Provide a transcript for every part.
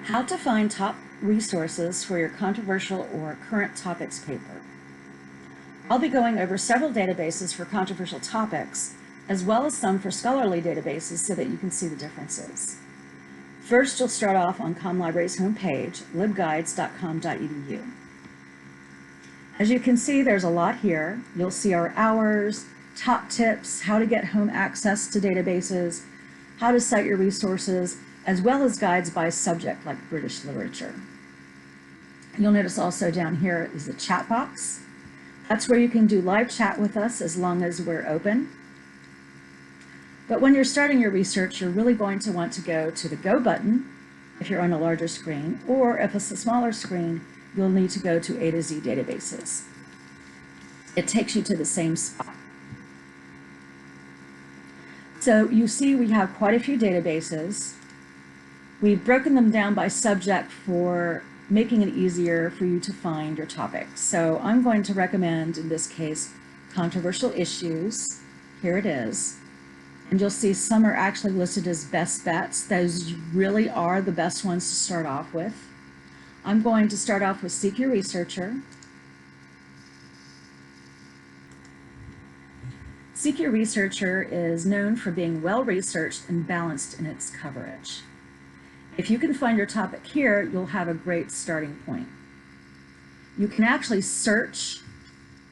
How to find top resources for your controversial or current topics paper. I'll be going over several databases for controversial topics, as well as some for scholarly databases so that you can see the differences. First, you'll start off on ComLibrary's homepage, libguides.com.edu. As you can see, there's a lot here. You'll see our hours, top tips, how to get home access to databases, how to cite your resources, as well as guides by subject like British literature. You'll notice also down here is the chat box. That's where you can do live chat with us as long as we're open. But when you're starting your research, you're really going to want to go to the Go button if you're on a larger screen, or if it's a smaller screen, you'll need to go to A to Z databases. It takes you to the same spot. So you see we have quite a few databases. We've broken them down by subject for making it easier for you to find your topics. So I'm going to recommend, in this case, controversial issues. Here it is. And you'll see some are actually listed as best bets. Those really are the best ones to start off with. I'm going to start off with Seek Your Researcher. Seek Your Researcher is known for being well-researched and balanced in its coverage. If you can find your topic here, you'll have a great starting point. You can actually search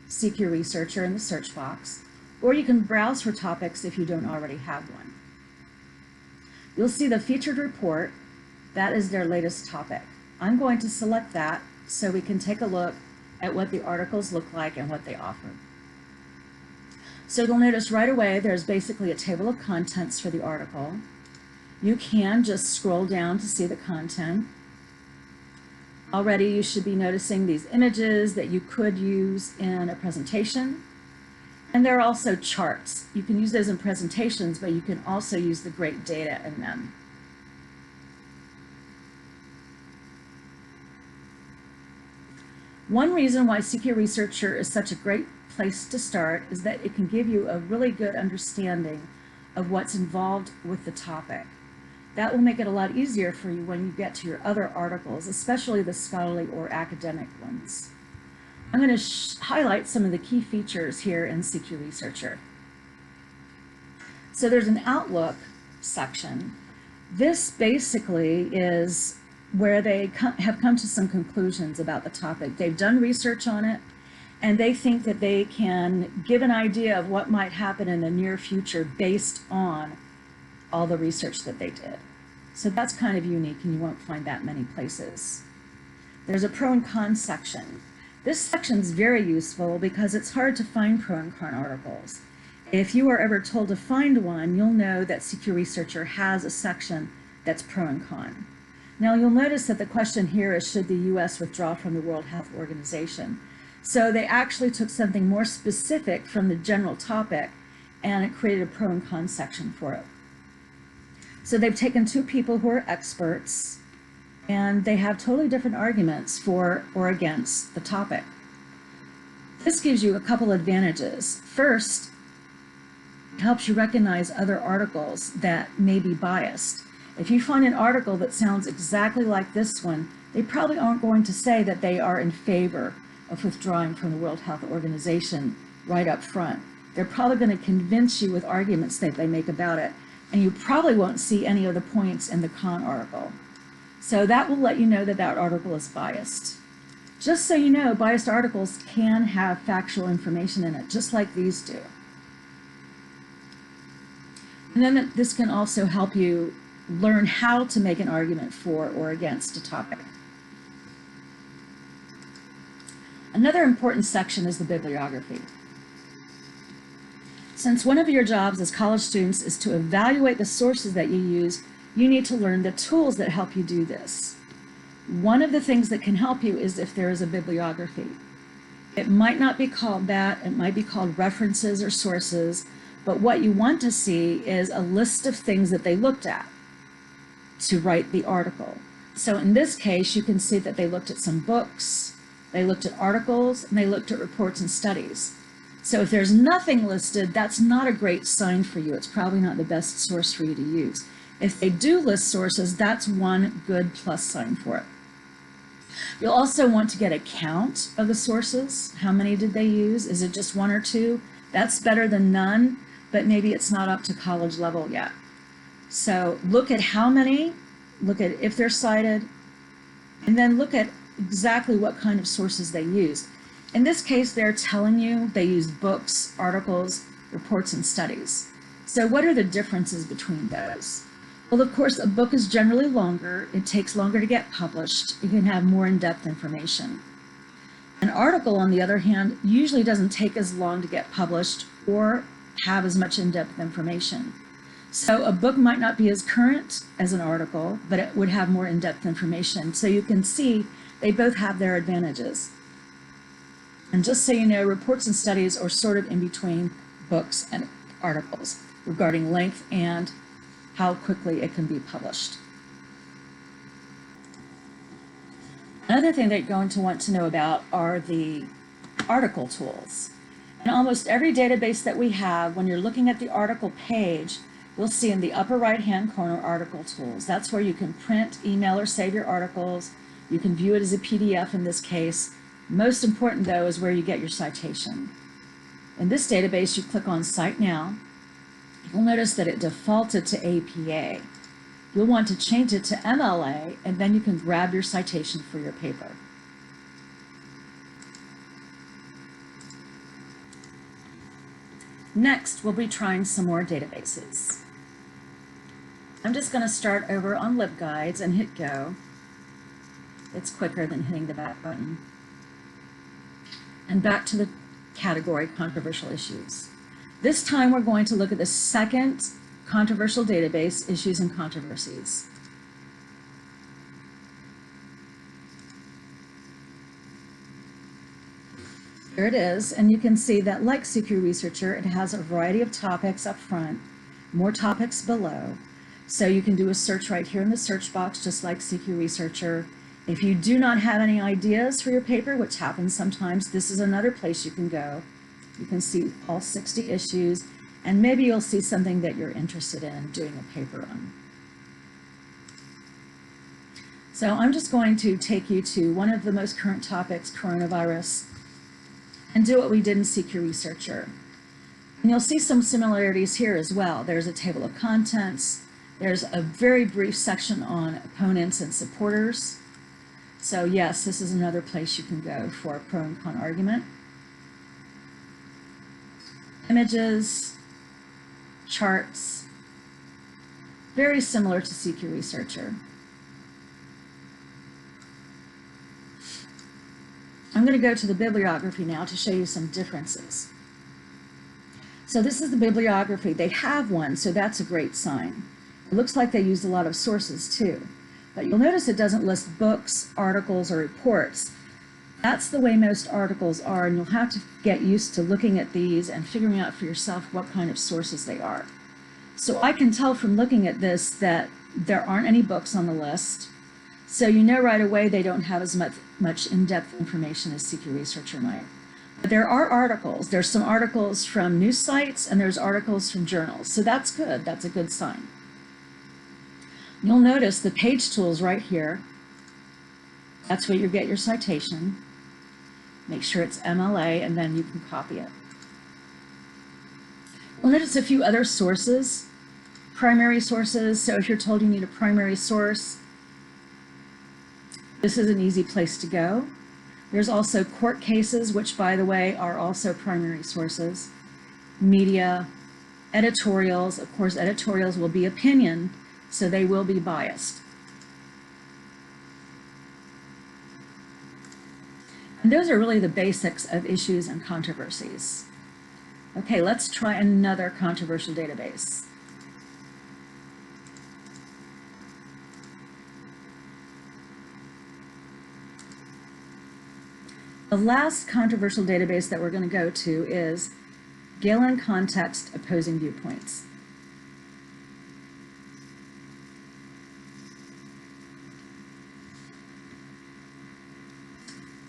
Seek Your Researcher in the search box, or you can browse for topics if you don't already have one. You'll see the featured report. That is their latest topic. I'm going to select that so we can take a look at what the articles look like and what they offer. So you'll notice right away there's basically a table of contents for the article. You can just scroll down to see the content. Already you should be noticing these images that you could use in a presentation. And there are also charts. You can use those in presentations, but you can also use the great data in them. One reason why Seek Your Researcher is such a great place to start is that it can give you a really good understanding of what's involved with the topic. That will make it a lot easier for you when you get to your other articles, especially the scholarly or academic ones. I'm going to highlight some of the key features here in Seek Your Researcher. So there's an Outlook section. This basically is where they have come to some conclusions about the topic. They've done research on it, and they think that they can give an idea of what might happen in the near future based on all the research that they did. So that's kind of unique, and you won't find that many places. There's a pro and con section. This section is very useful because it's hard to find pro and con articles. If you are ever told to find one, you'll know that Seek Your Researcher has a section that's pro and con. Now you'll notice that the question here is, should the U.S. withdraw from the World Health Organization? So they actually took something more specific from the general topic and it created a pro and con section for it. So they've taken two people who are experts and they have totally different arguments for or against the topic. This gives you a couple advantages. First, it helps you recognize other articles that may be biased. If you find an article that sounds exactly like this one, they probably aren't going to say that they are in favor of withdrawing from the World Health Organization right up front. They're probably going to convince you with arguments that they make about it, and you probably won't see any of the points in the con article. So that will let you know that that article is biased. Just so you know, biased articles can have factual information in it, just like these do. And then this can also help you learn how to make an argument for or against a topic. Another important section is the bibliography. Since one of your jobs as college students is to evaluate the sources that you use, you need to learn the tools that help you do this. One of the things that can help you is if there is a bibliography. It might not be called that, it might be called references or sources, but what you want to see is a list of things that they looked at to write the article. So in this case, you can see that they looked at some books, they looked at articles, and they looked at reports and studies. So if there's nothing listed, that's not a great sign for you. It's probably not the best source for you to use. If they do list sources, that's one good plus sign for it. You'll also want to get a count of the sources. How many did they use? Is it just one or two? That's better than none, but maybe it's not up to college level yet. So look at how many, look at if they're cited, and then look at exactly what kind of sources they used. In this case, they're telling you they used books, articles, reports, and studies. So what are the differences between those? Well, of course, a book is generally longer. It takes longer to get published. You can have more in-depth information. An article, on the other hand, usually doesn't take as long to get published or have as much in-depth information. So a book might not be as current as an article, but it would have more in-depth information. So you can see they both have their advantages. And just so you know, reports and studies are sort of in between books and articles regarding length and how quickly it can be published. Another thing that you're going to want to know about are the article tools. In almost every database that we have, when you're looking at the article page, you'll see in the upper right-hand corner article tools. That's where you can print, email, or save your articles. You can view it as a PDF in this case. Most important, though, is where you get your citation. In this database, you click on Cite Now. You'll notice that it defaulted to APA. You'll want to change it to MLA, and then you can grab your citation for your paper. Next, we'll be trying some more databases. I'm just going to start over on LibGuides and hit Go. It's quicker than hitting the back button. And back to the category Controversial Issues. This time we're going to look at the second controversial database, Issues and Controversies. Here it is, and you can see that, like CQ Researcher, it has a variety of topics up front, more topics below. So you can do a search right here in the search box, just like CQ Researcher. If you do not have any ideas for your paper, which happens sometimes, this is another place you can go. You can see all 60 issues, and maybe you'll see something that you're interested in doing a paper on. So I'm just going to take you to one of the most current topics, coronavirus, and do what we did in CQ Researcher. And you'll see some similarities here as well. There's a table of contents. There's a very brief section on opponents and supporters. So yes, this is another place you can go for a pro and con argument. Images, charts, very similar to CQ Researcher. I'm going to go to the bibliography now to show you some differences. So this is the bibliography. They have one, so that's a great sign. It looks like they used a lot of sources too. But you'll notice it doesn't list books, articles, or reports. That's the way most articles are, and you'll have to get used to looking at these and figuring out for yourself what kind of sources they are. So I can tell from looking at this that there aren't any books on the list. So you know right away they don't have as much in-depth information as CQ Researcher might. But there are articles. There's some articles from news sites, and there's articles from journals. So that's good. That's a good sign. You'll notice the page tools right here. That's where you get your citation. Make sure it's MLA, and then you can copy it. You'll notice a few other sources, primary sources. So if you're told you need a primary source, this is an easy place to go. There's also court cases, which, by the way, are also primary sources. Media, editorials. Of course, editorials will be opinion, so they will be biased. And those are really the basics of issues and controversies. Okay, let's try another controversial database. The last controversial database that we're going to go to is Galen Context Opposing Viewpoints.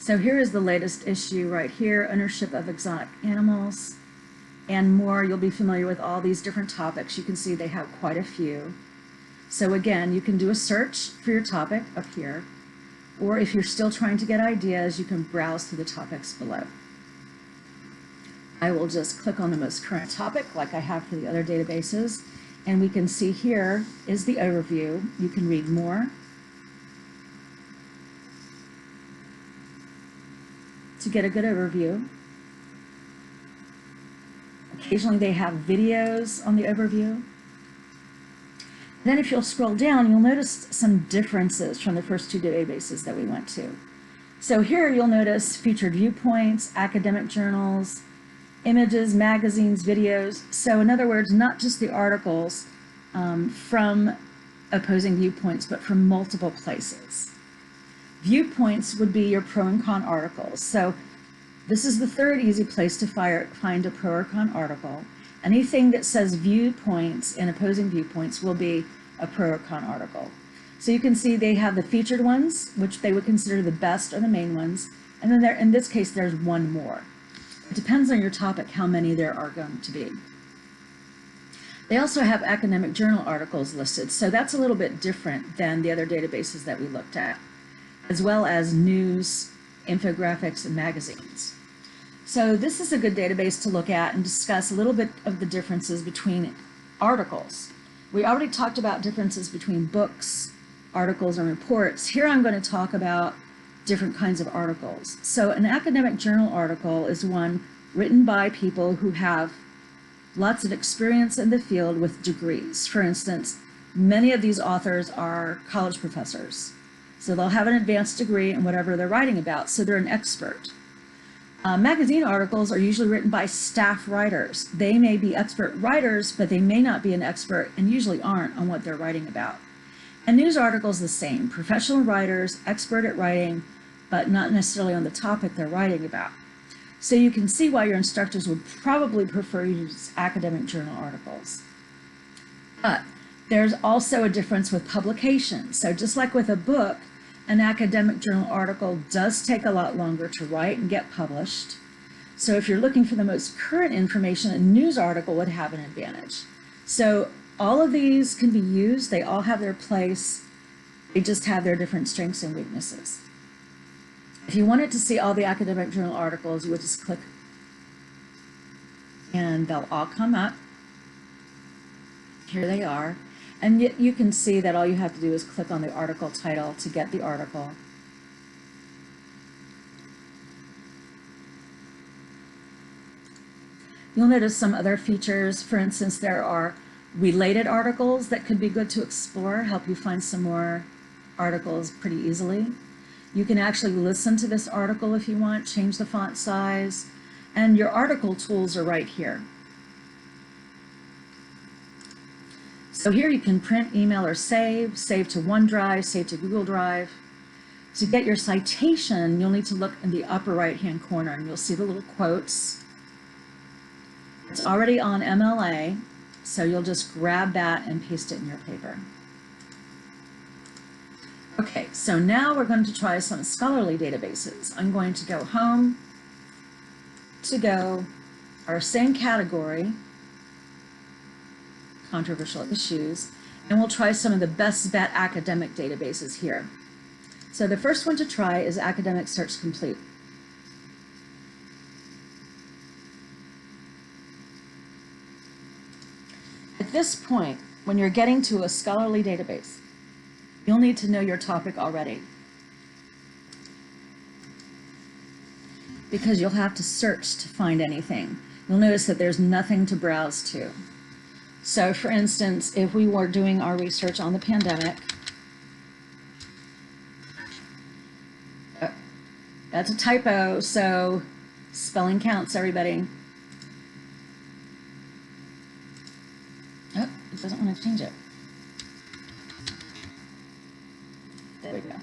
So here is the latest issue right here, ownership of exotic animals and more. You'll be familiar with all these different topics. You can see they have quite a few. So again, you can do a search for your topic up here, or if you're still trying to get ideas, you can browse through the topics below. I will just click on the most current topic like I have for the other databases, and we can see here is the overview. You can read more to get a good overview. Occasionally they have videos on the overview. Then if you'll scroll down, you'll notice some differences from the first two databases that we went to. So here you'll notice featured viewpoints, academic journals, images, magazines, videos. So in other words, not just the articles from opposing viewpoints, but from multiple places. Viewpoints would be your pro and con articles. So this is the third easy place to find a pro or con article. Anything that says viewpoints and opposing viewpoints will be a pro or con article. So you can see they have the featured ones, which they would consider the best or the main ones. And then in this case, there's one more. It depends on your topic how many there are going to be. They also have academic journal articles listed. So that's a little bit different than the other databases that we looked at, as well as news, infographics, and magazines. So this is a good database to look at and discuss a little bit of the differences between articles. We already talked about differences between books, articles, and reports. Here I'm going to talk about different kinds of articles. So an academic journal article is one written by people who have lots of experience in the field with degrees. For instance, many of these authors are college professors. So they'll have an advanced degree in whatever they're writing about, so they're an expert. Magazine articles are usually written by staff writers. They may be expert writers, but they may not be an expert and usually aren't on what they're writing about. And news articles the same. Professional writers, expert at writing, but not necessarily on the topic they're writing about. So you can see why your instructors would probably prefer you to use academic journal articles. But there's also a difference with publication. So just like with a book, an academic journal article does take a lot longer to write and get published. So if you're looking for the most current information, a news article would have an advantage. So all of these can be used. They all have their place. They just have their different strengths and weaknesses. If you wanted to see all the academic journal articles, you would just click and they'll all come up. Here they are. And you can see that all you have to do is click on the article title to get the article. You'll notice some other features. For instance, there are related articles that could be good to explore, help you find some more articles pretty easily. You can actually listen to this article if you want, change the font size, and your article tools are right here. So here you can print, email, or save to OneDrive, save to Google Drive. To get your citation, you'll need to look in the upper right-hand corner and you'll see the little quotes. It's already on MLA, so you'll just grab that and paste it in your paper. Okay, so now we're going to try some scholarly databases. I'm going to go home to go our same category, controversial issues, and we'll try some of the best bet academic databases here. So the first one to try is Academic Search Complete. At this point, when you're getting to a scholarly database, you'll need to know your topic already, because you'll have to search to find anything. You'll notice that there's nothing to browse to. So for instance, if we were doing our research on the pandemic, that's a typo, so spelling counts, everybody. Oh, it doesn't want to change it. There we go.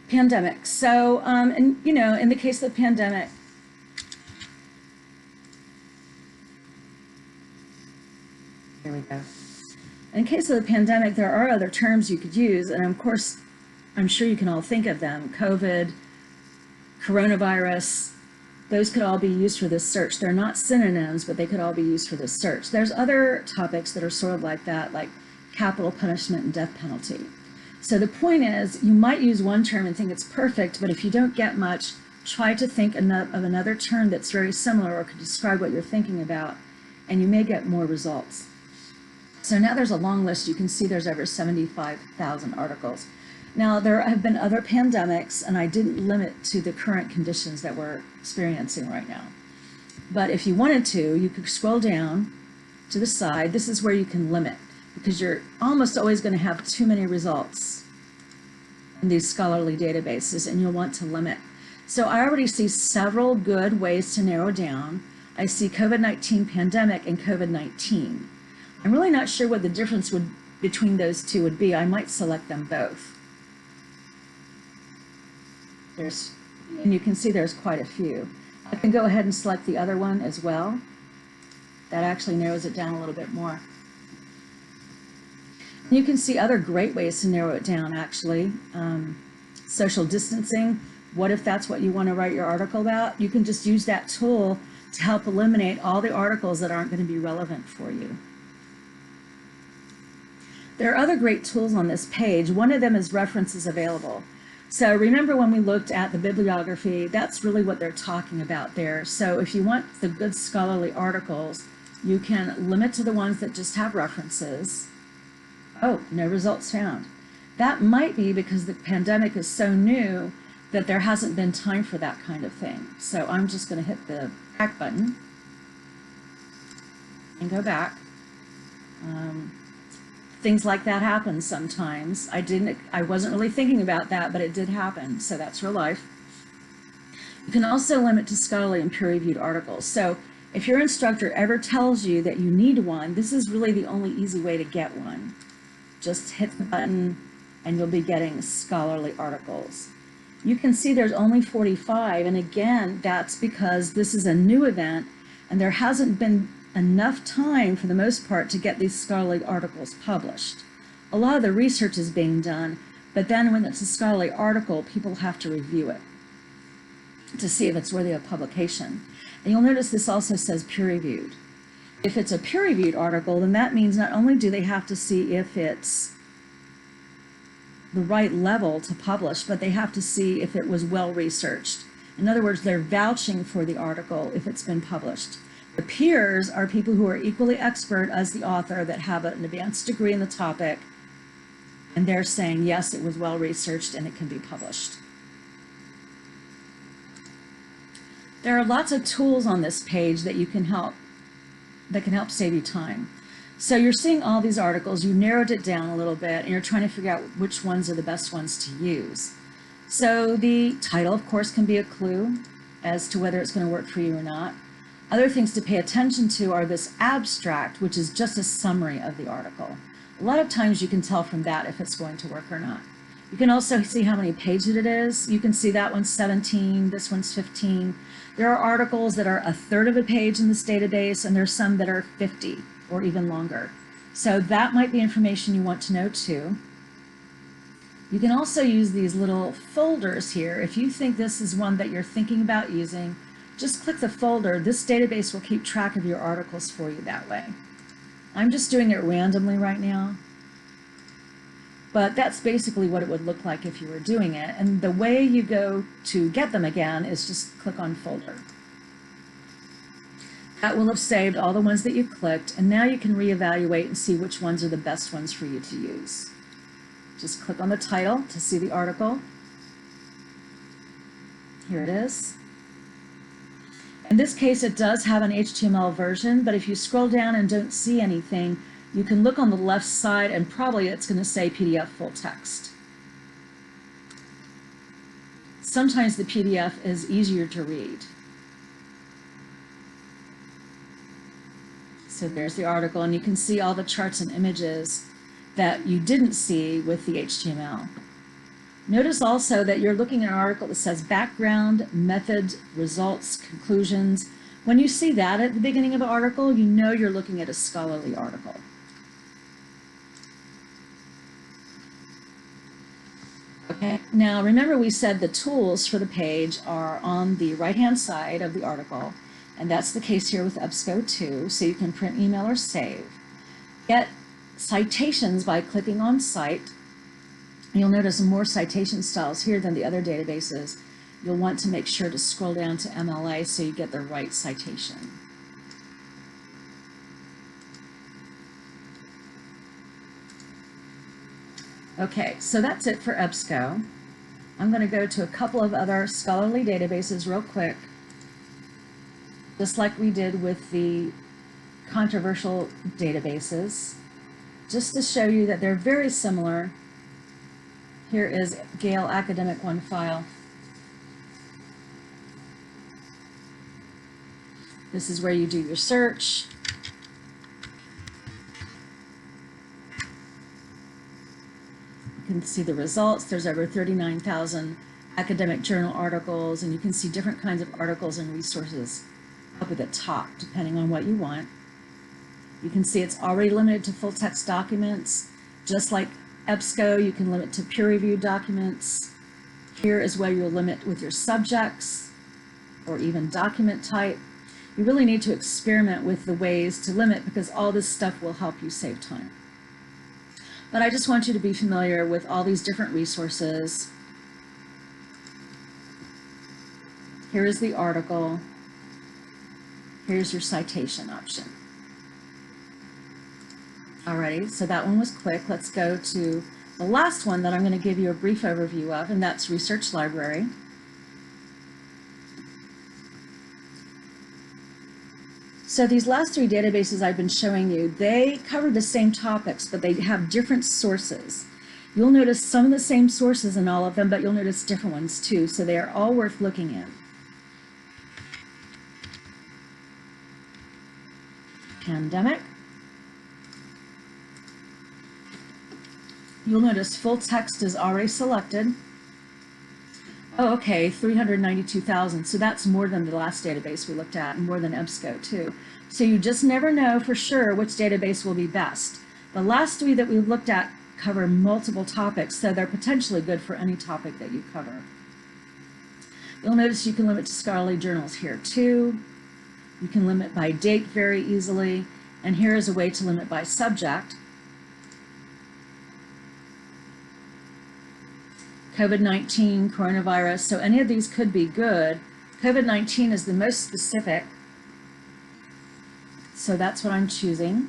Pandemic. So, and you know, in the case of the pandemic, there we go. In case of the pandemic, there are other terms you could use, and of course, I'm sure you can all think of them. COVID, coronavirus, those could all be used for this search. They're not synonyms, but they could all be used for this search. There's other topics that are sort of like that, like capital punishment and death penalty. So the point is, you might use one term and think it's perfect, but if you don't get much, try to think of another term that's very similar or could describe what you're thinking about, and you may get more results. So now there's a long list. You can see there's over 75,000 articles. Now, there have been other pandemics, and I didn't limit to the current conditions that we're experiencing right now. But if you wanted to, you could scroll down to the side. This is where you can limit, because you're almost always going to have too many results in these scholarly databases, and you'll want to limit. So I already see several good ways to narrow down. I see COVID-19 pandemic and COVID-19. I'm really not sure what the difference between those two would be. I might select them both. And you can see there's quite a few. I can go ahead and select the other one as well. That actually narrows it down a little bit more. You can see other great ways to narrow it down, actually. Social distancing. What if that's what you want to write your article about? You can just use that tool to help eliminate all the articles that aren't going to be relevant for you. There are other great tools on this page. One of them is references available. So remember when we looked at the bibliography, that's really what they're talking about there. So if you want the good scholarly articles, you can limit to the ones that just have references. Oh, no results found. That might be because the pandemic is so new that there hasn't been time for that kind of thing. So I'm just going to hit the back button and go back. Things like that happen sometimes. I wasn't really thinking about that, but it did happen. So that's real life. You can also limit to scholarly and peer-reviewed articles. So if your instructor ever tells you that you need one, this is really the only easy way to get one. Just hit the button and you'll be getting scholarly articles. You can see there's only 45, and again, that's because this is a new event and there hasn't been enough time for the most part to get these scholarly articles published. A lot of the research is being done, but then when it's a scholarly article, people have to review it to see if it's worthy of publication. And you'll notice this also says peer-reviewed. If it's a peer-reviewed article, then that means not only do they have to see if it's the right level to publish, but they have to see if it was well researched. In other words, they're vouching for the article if it's been published. The peers are people who are equally expert as the author that have an advanced degree in the topic, and they're saying, yes, it was well researched and it can be published. There are lots of tools on this page that can help save you time. So you're seeing all these articles, you narrowed it down a little bit, and you're trying to figure out which ones are the best ones to use. So the title, of course, can be a clue as to whether it's going to work for you or not. Other things to pay attention to are this abstract, which is just a summary of the article. A lot of times you can tell from that if it's going to work or not. You can also see how many pages it is. You can see that one's 17, this one's 15. There are articles that are a third of a page in this database, and there's some that are 50 or even longer. So that might be information you want to know too. You can also use these little folders here. If you think this is one that you're thinking about using, just click the folder. This database will keep track of your articles for you that way. I'm just doing it randomly right now, but that's basically what it would look like if you were doing it. And the way you go to get them again is just click on folder. That will have saved all the ones that you clicked, and now you can reevaluate and see which ones are the best ones for you to use. Just click on the title to see the article. Here it is. In this case, it does have an HTML version, but if you scroll down and don't see anything, you can look on the left side and probably it's going to say PDF full text. Sometimes the PDF is easier to read. So there's the article, and you can see all the charts and images that you didn't see with the HTML. Notice also that you're looking at an article that says background, method, results, conclusions. When you see that at the beginning of an article, you know you're looking at a scholarly article. Okay, now remember we said the tools for the page are on the right-hand side of the article, and that's the case here with EBSCO 2, so you can print, email, or save. Get citations by clicking on Cite. You'll notice more citation styles here than the other databases. You'll want to make sure to scroll down to MLA so you get the right citation. Okay, so that's it for EBSCO. I'm going to go to a couple of other scholarly databases real quick, just like we did with the controversial databases, just to show you that they're very similar. Here is Gale Academic One file. This is where you do your search. You can see the results. There's over 39,000 academic journal articles, and you can see different kinds of articles and resources up at the top, depending on what you want. You can see it's already limited to full text documents. Just like EBSCO, you can limit to peer-reviewed documents. Here is where you'll limit with your subjects or even document type. You really need to experiment with the ways to limit, because all this stuff will help you save time. But I just want you to be familiar with all these different resources. Here is the article. Here's your citation option. Alrighty, so that one was quick. Let's go to the last one that I'm going to give you a brief overview of, and that's Research Library. So these last three databases I've been showing you, they cover the same topics, but they have different sources. You'll notice some of the same sources in all of them, but you'll notice different ones too, so they are all worth looking at. Pandemic. You'll notice full text is already selected. Oh, okay, 392,000. So that's more than the last database we looked at, and more than EBSCO too. So you just never know for sure which database will be best. The last three that we looked at cover multiple topics, so they're potentially good for any topic that you cover. You'll notice you can limit to scholarly journals here too. You can limit by date very easily, and here is a way to limit by subject. COVID-19, coronavirus, so any of these could be good. COVID-19 is the most specific, so that's what I'm choosing.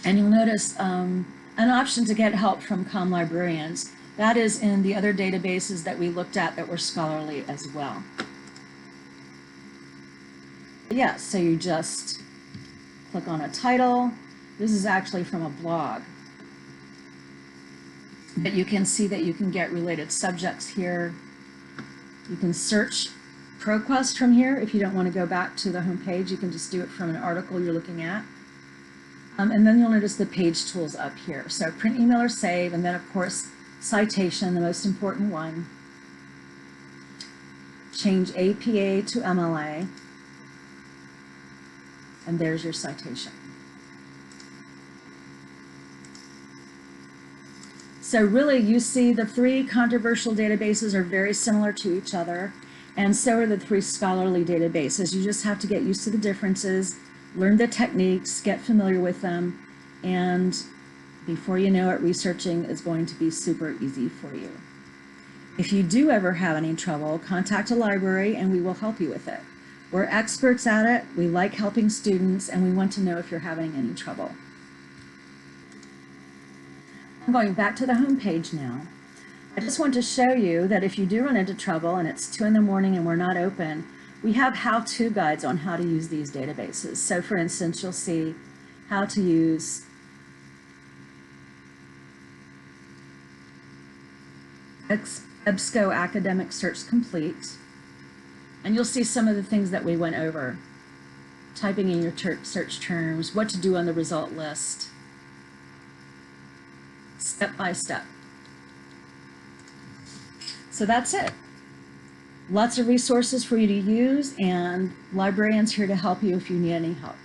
And you'll notice an option to get help from COM librarians. That is in the other databases that we looked at that were scholarly as well. Yeah, so you just click on a title. This is actually from a blog. But you can see that you can get related subjects here. You can search ProQuest from here. If you don't want to go back to the home page, you can just do it from an article you're looking at. And then you'll notice the page tools up here. So print, email, or save, and then of course citation, the most important one. Change APA to MLA. And there's your citation. So really, you see the three controversial databases are very similar to each other, and so are the three scholarly databases. You just have to get used to the differences, learn the techniques, get familiar with them, and before you know it, researching is going to be super easy for you. If you do ever have any trouble, contact a library and we will help you with it. We're experts at it, we like helping students, and we want to know if you're having any trouble. I'm going back to the home page now. I just want to show you that if you do run into trouble and it's 2 in the morning and we're not open, we have how-to guides on how to use these databases. So for instance, you'll see how to use EBSCO Academic Search Complete. And you'll see some of the things that we went over. Typing in your search terms, what to do on the result list, step by step. So that's it. Lots of resources for you to use, and librarians here to help you if you need any help.